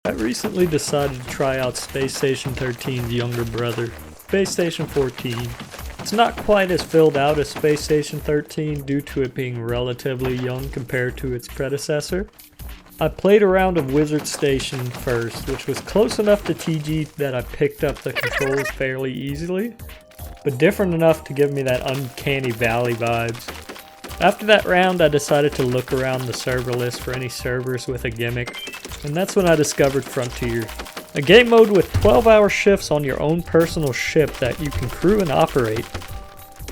I recently decided to try out Space Station 13's younger brother, Space Station 14. It's not quite as filled out as Space Station 13 due to it being relatively young compared to its predecessor. I played a round of Wizard Station first, which was close enough to TG that I picked up the controls fairly easily, but different enough to give me that uncanny valley vibes. After that round, I decided to look around the server list for any servers with a gimmick, and that's when I discovered Frontier. A game mode with 12-hour shifts on your own personal ship that you can crew and operate.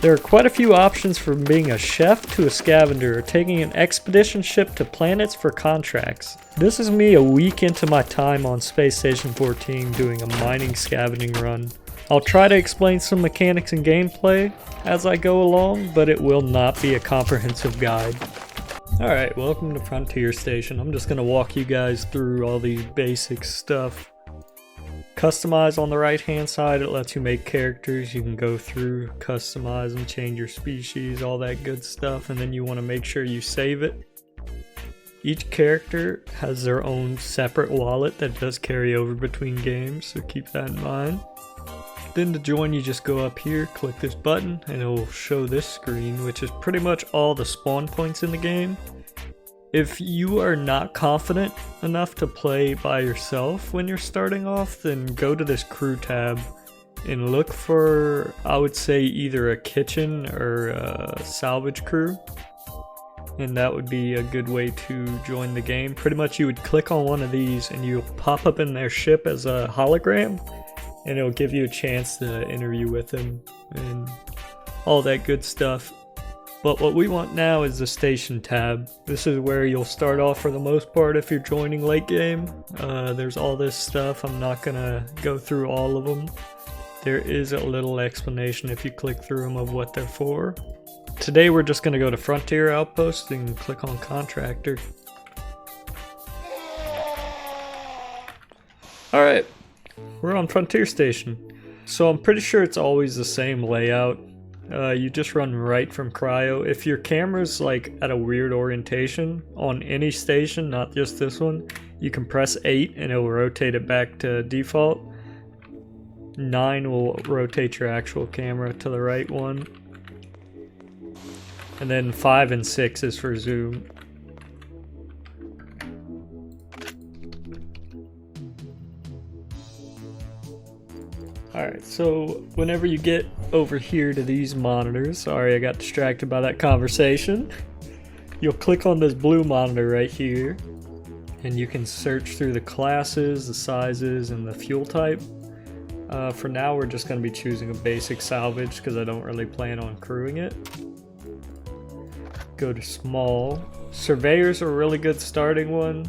There are quite a few options from being a chef to a scavenger or taking an expedition ship to planets for contracts. This is me a week into my time on Space Station 14 doing a mining scavenging run. I'll try to explain some mechanics and gameplay as I go along, but it will not be a comprehensive guide. Alright, welcome to Frontier Station. I'm just going to walk you guys through all these basic stuff. Customize on the right hand side, it lets you make characters. You can go through, customize them, change your species, all that good stuff, and then you want to make sure you save it. Each character has their own separate wallet that does carry over between games, so keep that in mind. Then to join, you just go up here, click this button, and it will show this screen, which is pretty much all the spawn points in the game. If you are not confident enough to play by yourself when you're starting off, then go to this crew tab and look for, I would say, either a kitchen or a salvage crew. And that would be a good way to join the game. Pretty much you would click on one of these and you'll pop up in their ship as a hologram, and it'll give you a chance to interview with them and all that good stuff. But what we want now is the station tab. This is where you'll start off for the most part if you're joining late game. There's all this stuff. I'm not gonna go through all of them. There is a little explanation if you click through them of what they're for. Today we're just gonna go to Frontier Outpost and click on Contractor. Alright, we're on Frontier Station. So I'm pretty sure it's always the same layout. You just run right from cryo. If your camera's like at a weird orientation on any station, not just this one, you can press 8 and it will rotate it back to default. 9 will rotate your actual camera to the right one. And then 5 and 6 is for zoom. Alright, so whenever you get over here to these monitors, sorry I got distracted by that conversation, you'll click on this blue monitor right here, and you can search through the classes, the sizes, and the fuel type. For now we're just going to be choosing a basic salvage because I don't really plan on crewing it. Go to small. Surveyor's a really good starting one.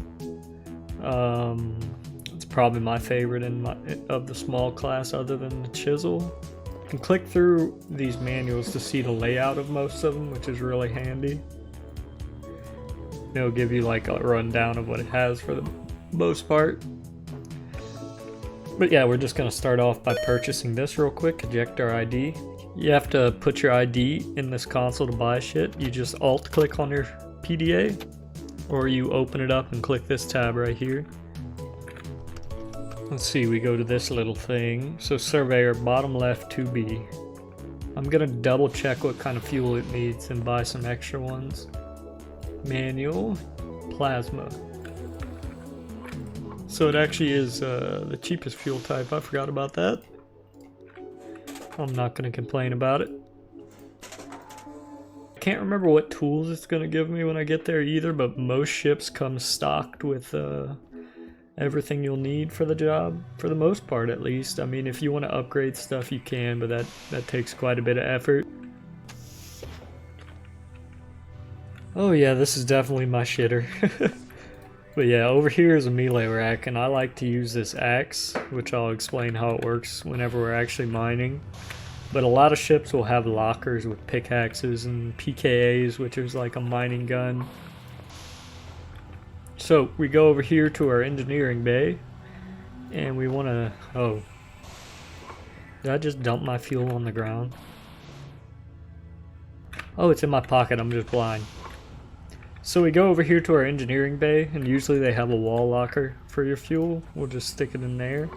Probably my favorite of the small class other than the chisel. You can click through these manuals to see the layout of most of them, which is really handy. It'll give you like a rundown of what it has for the most part. But yeah, we're just going to start off by purchasing this real quick. Eject our ID. You have to put your ID in this console to buy shit. You just alt click on your PDA, or you open it up and click this tab right here. Let's see, we go to this little thing. So Surveyor, bottom left 2B. I'm gonna double check what kind of fuel it needs and buy some extra ones. Manual, plasma. So it actually is the cheapest fuel type. I forgot about that. I'm not gonna complain about it. I can't remember what tools it's gonna give me when I get there either, but most ships come stocked with everything you'll need for the job, for the most part at least. I mean, if you want to upgrade stuff you can, but that takes quite a bit of effort. Oh yeah, this is definitely my shitter. But yeah, over here is a melee rack, and I like to use this axe, which I'll explain how it works whenever we're actually mining. But a lot of ships will have lockers with pickaxes and PKAs, which is like a mining gun. So we go over here to our engineering bay, and we want to, oh, did I just dump my fuel on the ground? Oh, it's in my pocket, I'm just blind. So we go over here to our engineering bay, and usually they have a wall locker for your fuel. We'll just stick it in there.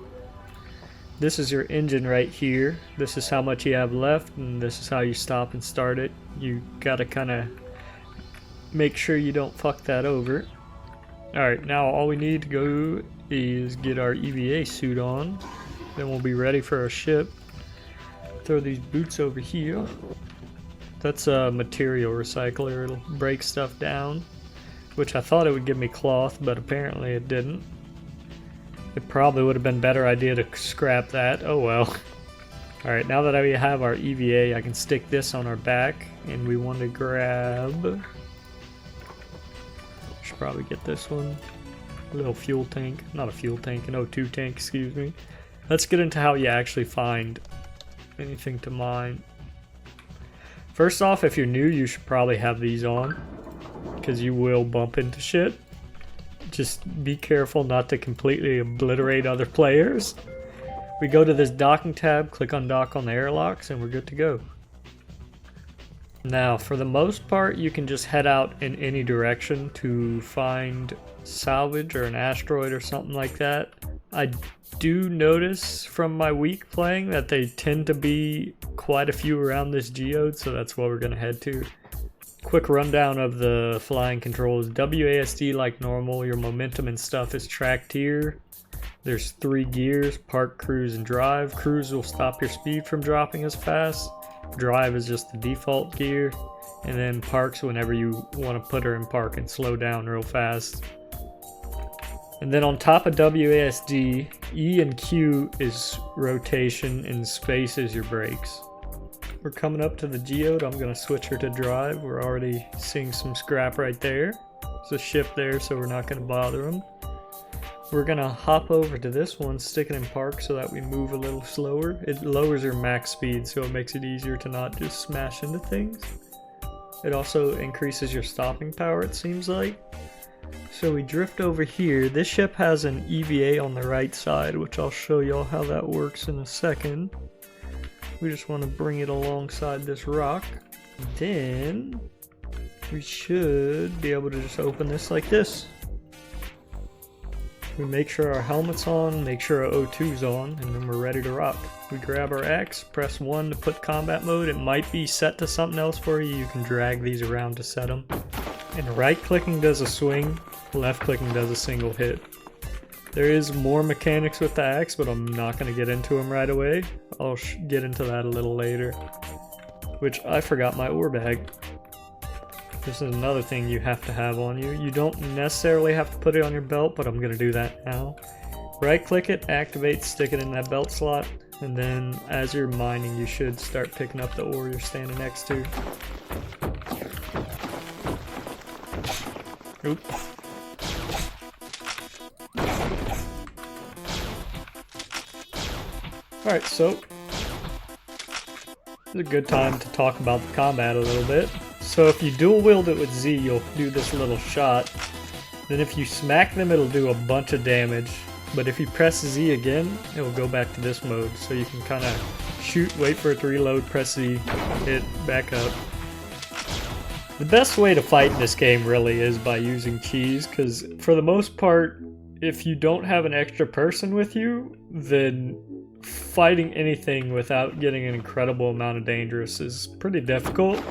This is your engine right here. This is how much you have left, and this is how you stop and start it. You gotta kind of make sure you don't fuck that over. Alright, now all we need to go is get our EVA suit on. Then we'll be ready for our ship. Throw these boots over here. That's a material recycler. It'll break stuff down, which I thought it would give me cloth, but apparently it didn't. It probably would have been a better idea to scrap that. Oh well. Alright, now that we have our EVA, I can stick this on our back, and we want to grab... Should probably get this one. A little fuel tank. Not a fuel tank, an O2 tank, excuse me. Let's get into how you actually find anything to mine. First off, if you're new, you should probably have these on, because you will bump into shit. Just be careful not to completely obliterate other players. We go to this docking tab, click on dock on the airlocks, and we're good to go. Now, for the most part, you can just head out in any direction to find salvage or an asteroid or something like that. I do notice from my week playing that they tend to be quite a few around this geode, so that's what we're going to head to. Quick rundown of the flying controls. WASD like normal, your momentum and stuff is tracked here. There's 3 gears, park, cruise, and drive. Cruise will stop your speed from dropping as fast. Drive is just the default gear. And then parks whenever you want to put her in park and slow down real fast. And then on top of WASD, E and Q is rotation and space is your brakes. We're coming up to the geode. I'm going to switch her to drive. We're already seeing some scrap right there. There's a ship there, so we're not going to bother them. We're going to hop over to this one, stick it in park so that we move a little slower. It lowers your max speed, so it makes it easier to not just smash into things. It also increases your stopping power, it seems like. So we drift over here. This ship has an EVA on the right side, which I'll show y'all how that works in a second. We just want to bring it alongside this rock. Then we should be able to just open this like this. We make sure our helmet's on, make sure our O2's on, and then we're ready to rock. We grab our X, press 1 to put combat mode. It might be set to something else for you. You can drag these around to set them. And right clicking does a swing, left clicking does a single hit. There is more mechanics with the axe, but I'm not going to get into them right away. I'll get into that a little later. Which, I forgot my ore bag. This is another thing you have to have on you. You don't necessarily have to put it on your belt, but I'm going to do that now. Right click it, activate, stick it in that belt slot, and then as you're mining you should start picking up the ore you're standing next to. Oop. Alright, so it's a good time to talk about the combat a little bit. So if you dual wield it with Z, you'll do this little shot. Then if you smack them, it'll do a bunch of damage. But if you press Z again, it will go back to this mode. So you can kind of shoot, wait for it to reload, press Z, hit, back up. The best way to fight in this game really is by using cheese, because for the most part, if you don't have an extra person with you, then fighting anything without getting an incredible amount of dangerous is pretty difficult.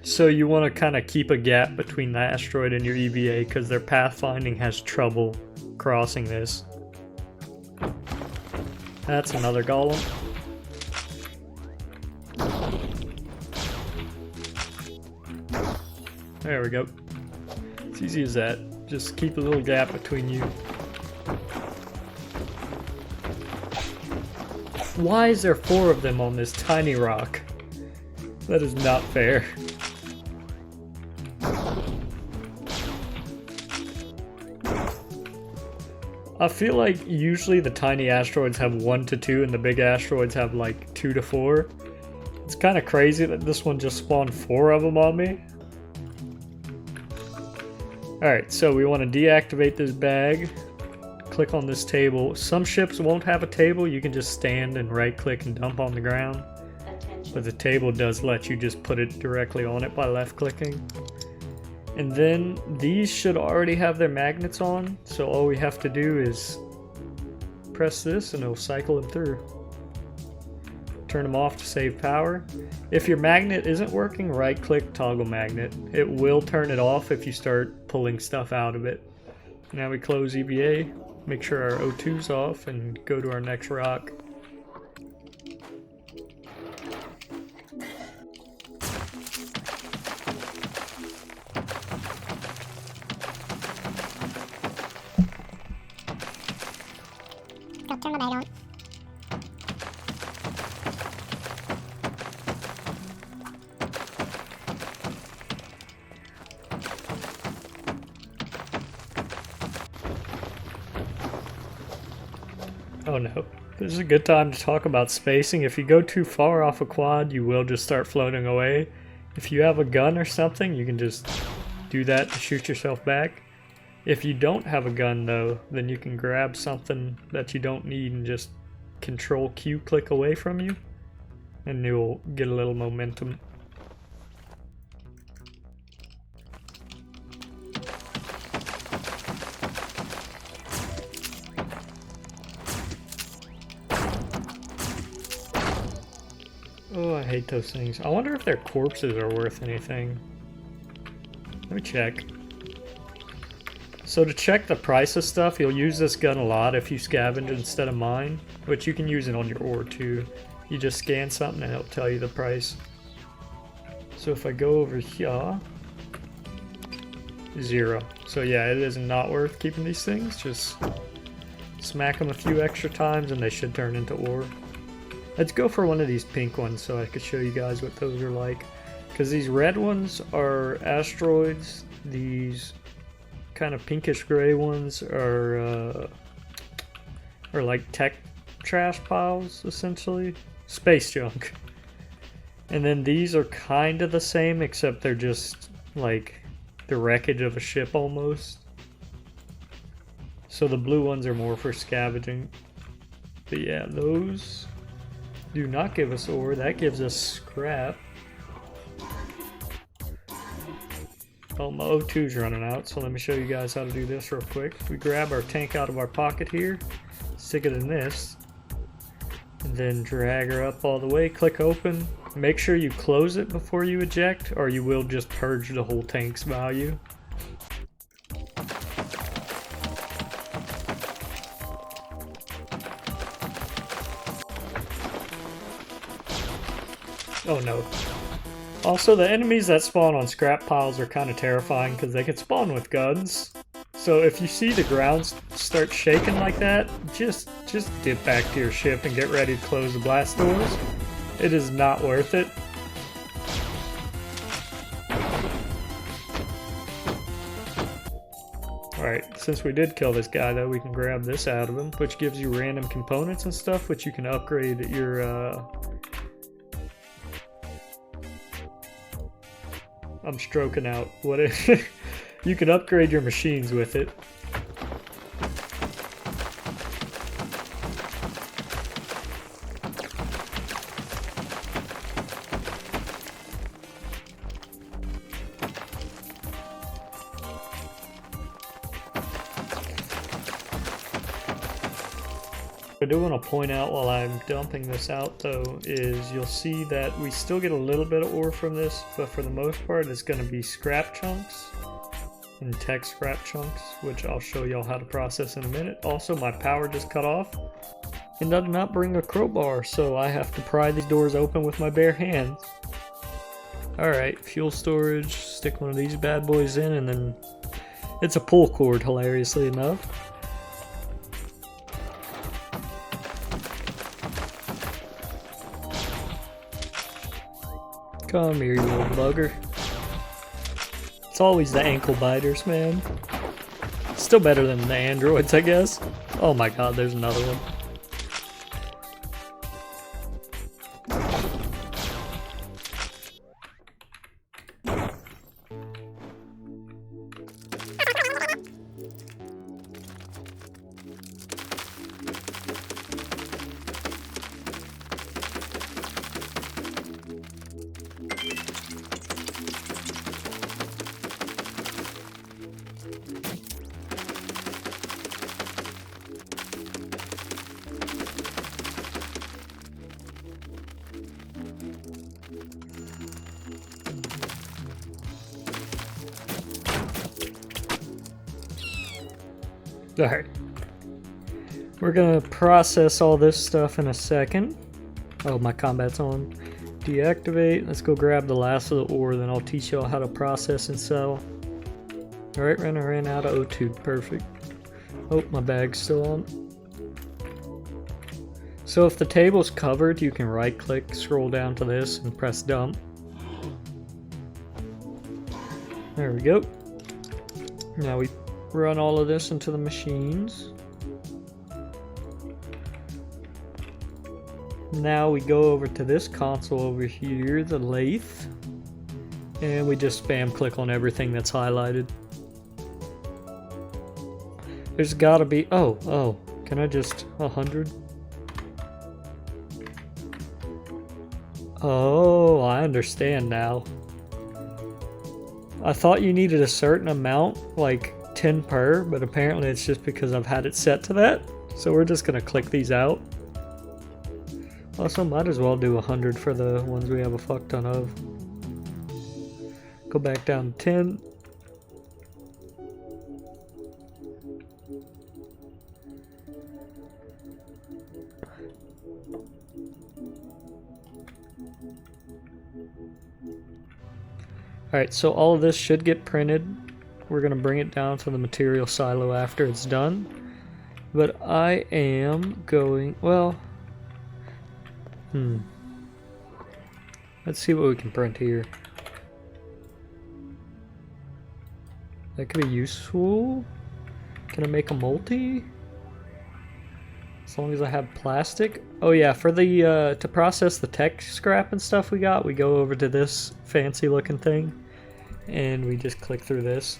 So you want to kind of keep a gap between the asteroid and your EVA because their pathfinding has trouble crossing this. That's another golem. There we go. It's easy as that. Just keep a little gap between you. Why is there 4 of them on this tiny rock? That is not fair. I feel like usually the tiny asteroids have 1 to 2 and the big asteroids have like 2 to 4. It's kind of crazy that this one just spawned 4 of them on me. Alright, so we want to deactivate this bag. Click on this table. Some ships won't have a table. You can just stand and right click and dump on the ground. but the table does let you just put it directly on it by left clicking. And then these should already have their magnets on, so all we have to do is press this and it'll cycle them through. Turn them off to save power. If your magnet isn't working, right click toggle magnet. It will turn it off if you start pulling stuff out of it. Now we close EVA, make sure our O2's off, and go to our next rock. Go turn the light on. Oh no, this is a good time to talk about spacing. If you go too far off a quad, you will just start floating away. If you have a gun or something, you can just do that to shoot yourself back. If you don't have a gun though, then you can grab something that you don't need and just control Q click away from you, and you'll get a little momentum. Oh, I hate those things. I wonder if their corpses are worth anything. Let me check. So to check the price of stuff, you'll use this gun a lot if you scavenge instead of mine, which you can use it on your ore too. You just scan something and it'll tell you the price. So if I go over here, 0. So yeah, it is not worth keeping these things. Just smack them a few extra times and they should turn into ore. Let's go for one of these pink ones so I could show you guys what those are like. Because these red ones are asteroids. These kind of pinkish gray ones are like tech trash piles, essentially. Space junk. And then these are kind of the same, except they're just like the wreckage of a ship almost. So the blue ones are more for scavenging. But yeah, those do not give us ore, that gives us scrap. Oh, my O2's running out, so let me show you guys how to do this real quick. We grab our tank out of our pocket here, stick it in this, and then drag her up all the way, click open. Make sure you close it before you eject, or you will just purge the whole tank's value. Oh no. Also, the enemies that spawn on scrap piles are kind of terrifying because they can spawn with guns. So if you see the ground start shaking like that, just dip back to your ship and get ready to close the blast doors. It is not worth it. Alright, since we did kill this guy though, we can grab this out of him, which gives you random components and stuff, which you can upgrade your I'm stroking out. What if you can upgrade your machines with it? I do want to point out while I'm dumping this out though is you'll see that we still get a little bit of ore from this, but for the most part it's going to be scrap chunks and tech scrap chunks, which I'll show y'all how to process in a minute. Also, my power just cut off and I did not bring a crowbar, so I have to pry these doors open with my bare hands. Alright, fuel storage, stick one of these bad boys in, and then it's a pull cord, hilariously enough. Come here, you little bugger. It's always the ankle biters, man. Still better than the androids, I guess. Oh my god, there's another one. Alright. We're gonna process all this stuff in a second. Oh, my combat's on. Deactivate. Let's go grab the last of the ore, then I'll teach y'all how to process and sell. Alright, I ran out of O2. Perfect. Oh, my bag's still on. So if the table's covered, you can right click, scroll down to this, and press dump. There we go. Now we run all of this into the machines. Now we go over to this console over here, the lathe, and we just spam click on everything that's highlighted. There's gotta be, oh, can I just, 100? Oh, I understand now. I thought you needed a certain amount, like 10 per, but apparently it's just because I've had it set to that. So we're just gonna click these out. Also, might as well do 100 for the ones we have a fuck ton of. Go back down to 10. Alright, so all of this should get printed. We're going to bring it down to the material silo after it's done. But I am going, well, let's see what we can print here. That could be useful. Can I make a multi? As long as I have plastic. Oh yeah, for the to process the tech scrap and stuff we got, we go over to this fancy looking thing and we just click through this.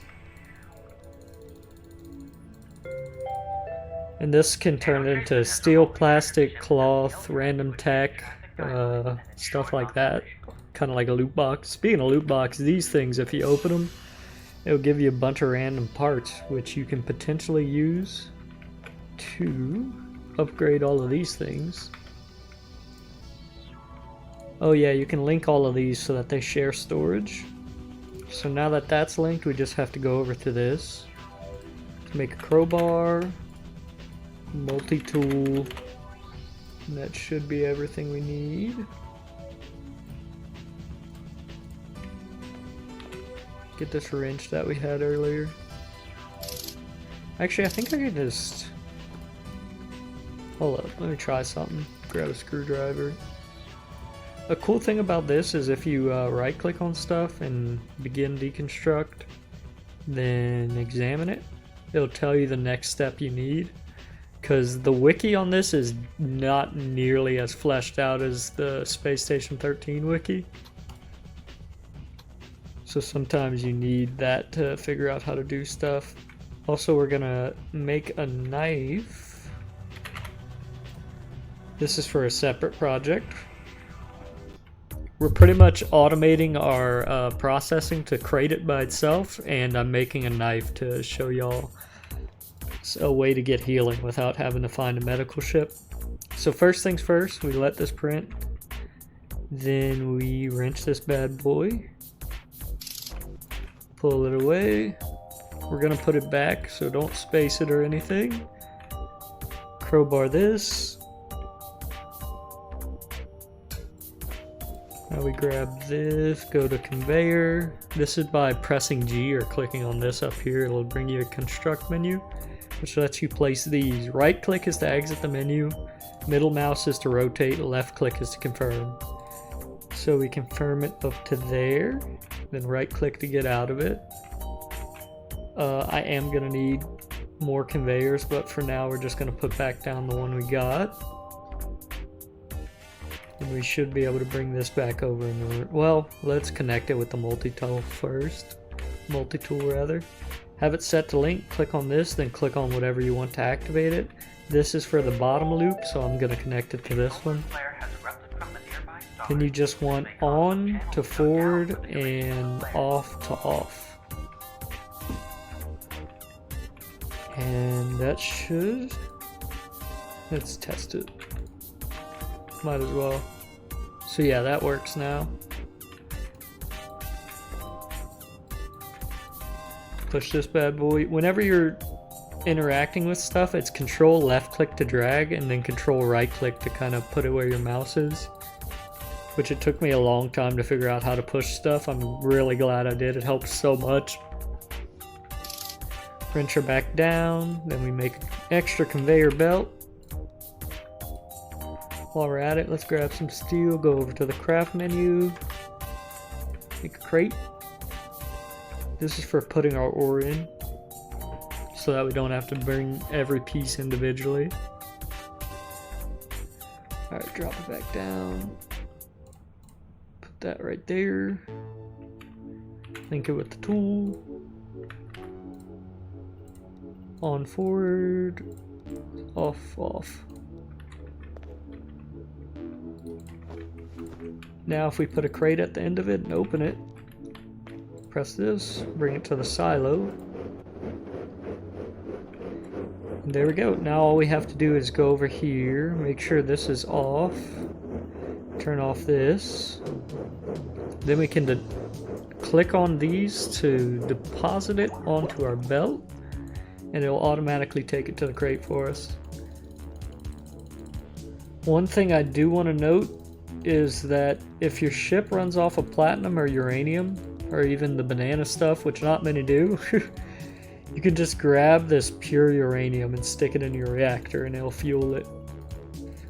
And this can turn into steel, plastic, cloth, random tech, stuff like that. Kind of like a loot box. Speaking of loot box, these things, if you open them, it'll give you a bunch of random parts, which you can potentially use to upgrade all of these things. Oh yeah, you can link all of these so that they share storage. So now that that's linked, we just have to go over to this. Make a crowbar. Multi-tool. And that should be everything we need. Get this wrench that we had earlier. Actually, I think I could just... Hold up, let me try something. Grab a screwdriver. A cool thing about this is if you right click on stuff and begin deconstruct, then examine it, it'll tell you the next step you need. Because the wiki on this is not nearly as fleshed out as the Space Station 13 wiki. So sometimes you need that to figure out how to do stuff. Also, we're gonna make a knife. This is for a separate project. We're pretty much automating our processing to crate it by itself, and I'm making a knife to show y'all a way to get healing without having to find a medical ship. So first things first, we let this print. Then we wrench this bad boy. Pull it away. We're gonna put it back, so don't space it or anything. Crowbar this. Now we grab this, go to conveyor. This is by pressing G or clicking on this up here. It'll bring you a construct menu, which lets you place these. Right click is to exit the menu, middle mouse is to rotate, left click is to confirm. So we confirm it up to there, then right click to get out of it. I am gonna need more conveyors, but for now we're just gonna put back down the one we got. And we should be able to bring this back over in well, let's connect it with the multi-tool first. Multi-tool rather. Have it set to link, click on this, then click on whatever you want to activate it. This is for the bottom loop, so I'm going to connect it to this one. Then you just want on to forward and off to off. And that should... Let's test it. Might as well. So yeah, that works now. Push this bad boy. Whenever you're interacting with stuff, it's control left click to drag and then control right click to kind of put it where your mouse is. Which it took me a long time to figure out how to push stuff. I'm really glad I did. It helps so much. Wrench her back down. Then we make an extra conveyor belt. While we're at it, let's grab some steel, go over to the craft menu. Make a crate. This is for putting our ore in, so that we don't have to bring every piece individually. Alright, drop it back down. Put that right there. Link it with the tool. On forward. Off, off. Now if we put a crate at the end of it and open it, press this, bring it to the silo. And there we go. Now all we have to do is go over here, make sure this is off, turn off this. Then we can click on these to deposit it onto our belt, and it'll automatically take it to the crate for us. One thing I do want to note is that if your ship runs off of platinum or uranium, or even the banana stuff, which not many do, you can just grab this pure uranium and stick it in your reactor and it'll fuel it.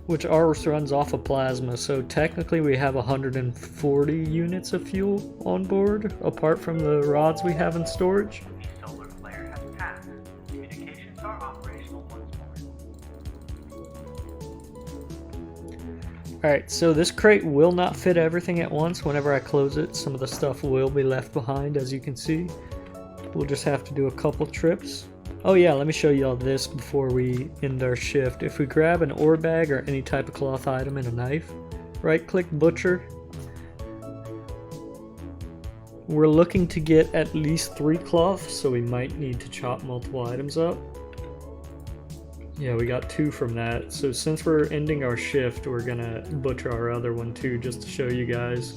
Which ours runs off of plasma, so technically we have 140 units of fuel on board, apart from the rods we have in storage. The solar flare has passed. Communications are operational once more. Alright, so this crate will not fit everything at once. Whenever I close it, some of the stuff will be left behind, as you can see. We'll just have to do a couple trips. Oh yeah, let me show you all this before we end our shift. If we grab an ore bag or any type of cloth item and a knife, right click butcher. We're looking to get at least 3 cloth, so we might need to chop multiple items up. Yeah, we got 2 from that. So since we're ending our shift, we're gonna butcher our other one too, just to show you guys.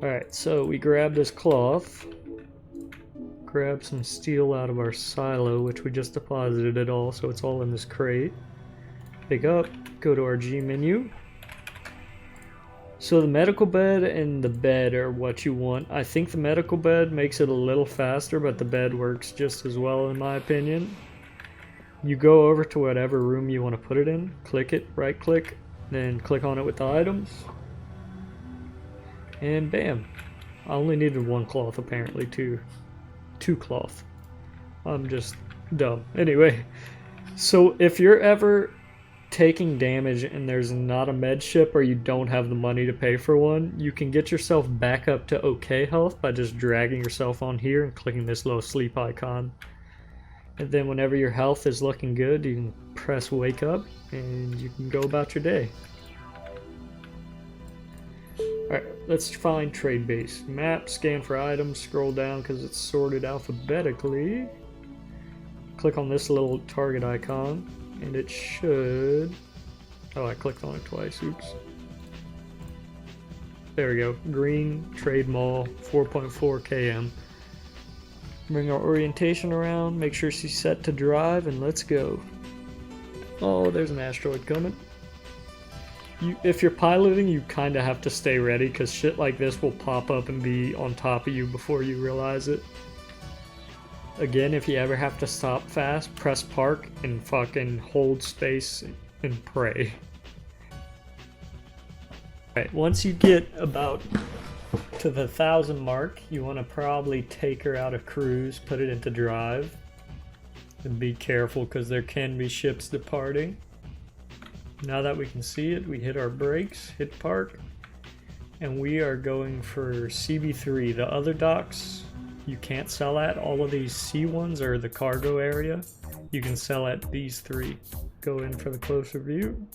Alright, so we grab this cloth, grab some steel out of our silo, which we just deposited it all, so it's all in this crate. Pick up, go to our G menu. So the medical bed and the bed are what you want. I think the medical bed makes it a little faster, but the bed works just as well in my opinion. You go over to whatever room you want to put it in, click it, right click, then click on it with the items. And bam. I only needed 1 cloth apparently, 2 cloth. I'm just dumb. Anyway, so if you're ever taking damage and there's not a med ship or you don't have the money to pay for one, you can get yourself back up to okay health by just dragging yourself on here and clicking this little sleep icon. And then whenever your health is looking good, you can press wake up and you can go about your day. Alright, let's find trade base. Map, scan for items, scroll down because it's sorted alphabetically. Click on this little target icon. And it should... Oh, I clicked on it twice. Oops. There we go. Green, trade mall, 4.4 km. Bring our orientation around, make sure she's set to drive, and let's go. Oh, there's an asteroid coming. If you're piloting, you kind of have to stay ready, because shit like this will pop up and be on top of you before you realize it. Again, if you ever have to stop fast, press park and fucking hold space and pray. Alright, once you get about to the 1,000 mark, you want to probably take her out of cruise, put it into drive. And be careful because there can be ships departing. Now that we can see it, we hit our brakes, hit park, and we are going for CB3. The other docks you can't sell at. All of these C ones are the cargo area. You can sell at these 3. Go in for the closer view.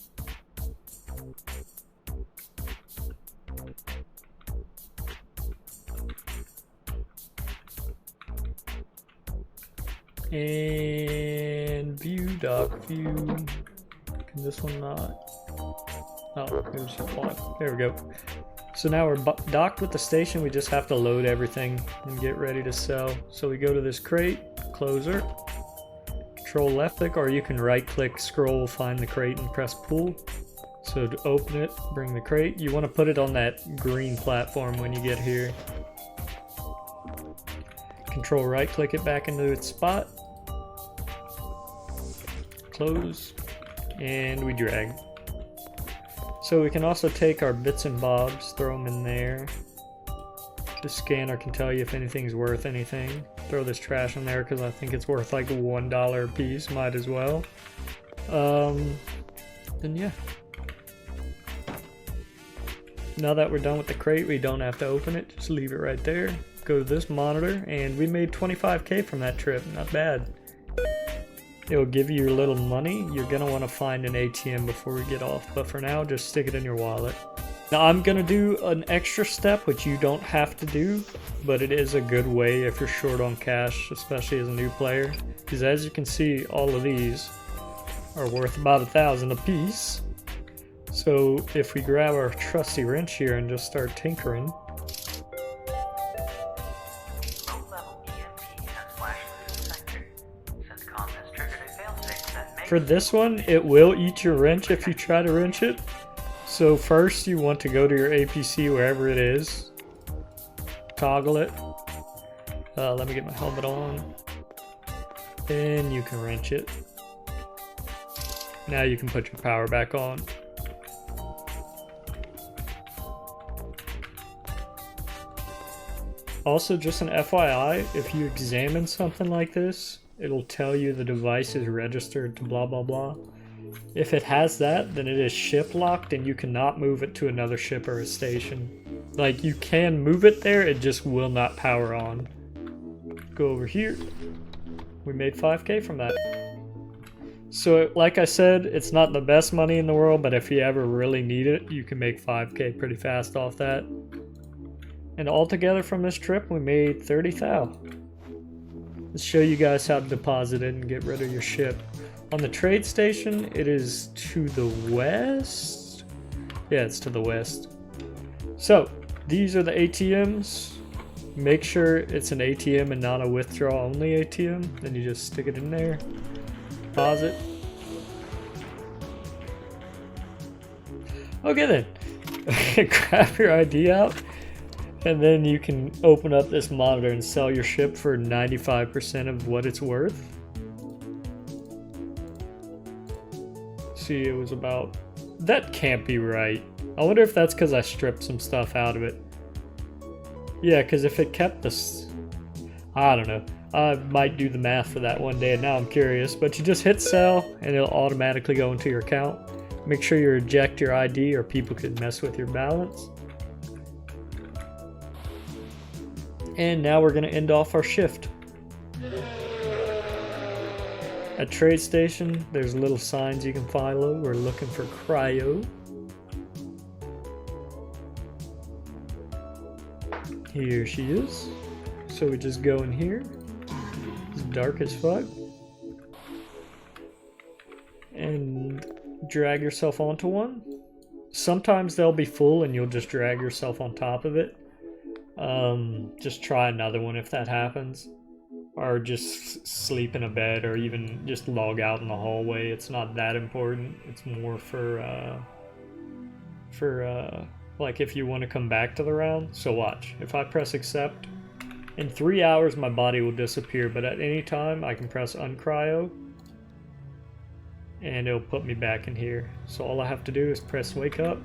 And view, dock view. Can this one not? Oh, there's your plot. There we go. So now we're docked with the station. We just have to load everything and get ready to sell. So we go to this crate, closer, control left click, or you can right click, scroll, find the crate and press pull. So to open it, bring the crate. You want to put it on that green platform when you get here. Control right click it back into its spot. Close, and we drag. So we can also take our bits and bobs, throw them in there. The scanner can tell you if anything's worth anything. Throw this trash in there because I think it's worth like $1 a piece, might as well. And yeah. Now that we're done with the crate, we don't have to open it, just leave it right there. Go to this monitor, and we made 25K from that trip, not bad. It'll give you your little money. You're gonna want to find an ATM before we get off, but for now, just stick it in your wallet. Now I'm gonna do an extra step, which you don't have to do, but it is a good way if you're short on cash, especially as a new player. Because as you can see, all of these are worth about 1,000 a piece. So if we grab our trusty wrench here and just start tinkering, for this one, it will eat your wrench if you try to wrench it. So first you want to go to your APC wherever it is. Toggle it. Let me get my helmet on. And you can wrench it. Now you can put your power back on. Also, just an FYI, if you examine something like this, it'll tell you the device is registered to blah blah blah. If it has that, then it is ship locked and you cannot move it to another ship or a station. Like, you can move it there, it just will not power on. Go over here. We made 5K from that. So like I said, it's not the best money in the world, but if you ever really need it, you can make 5K pretty fast off that. And altogether from this trip, we made 30 thou. Let's show you guys how to deposit it and get rid of your ship. On the trade station, it is to the west. Yeah, it's to the west. So, these are the ATMs. Make sure it's an ATM and not a withdraw only ATM. Then you just stick it in there. Deposit. Okay then. Grab your ID out. And then you can open up this monitor and sell your ship for 95% of what it's worth. See, it was about... That can't be right. I wonder if that's because I stripped some stuff out of it. Yeah, because if it kept this... I don't know. I might do the math for that one day, and now I'm curious. But you just hit sell, and it'll automatically go into your account. Make sure you eject your ID, or people could mess with your balance. And now we're going to end off our shift. At trade station, there's little signs you can follow. We're looking for cryo. Here she is. So we just go in here. It's dark as fuck. And drag yourself onto one. Sometimes they'll be full and you'll just drag yourself on top of it. Just try another one if that happens, or just sleep in a bed, or even just log out in the hallway. It's not that important. It's more for like if you want to come back to the round. So watch, if I press accept, in 3 hours my body will disappear, but at any time I can press uncryo and it'll put me back in here. So all I have to do is press wake up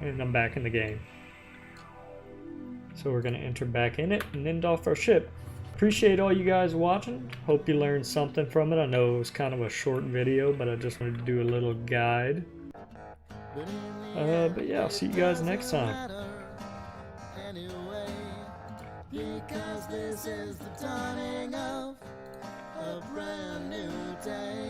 and I'm back in the game. So we're going to enter back in it and end off our ship. Appreciate all you guys watching. Hope you learned something from it. I know it was kind of a short video, but I just wanted to do a little guide. But yeah, I'll see you guys next time. Because this is the dawning of a brand new day.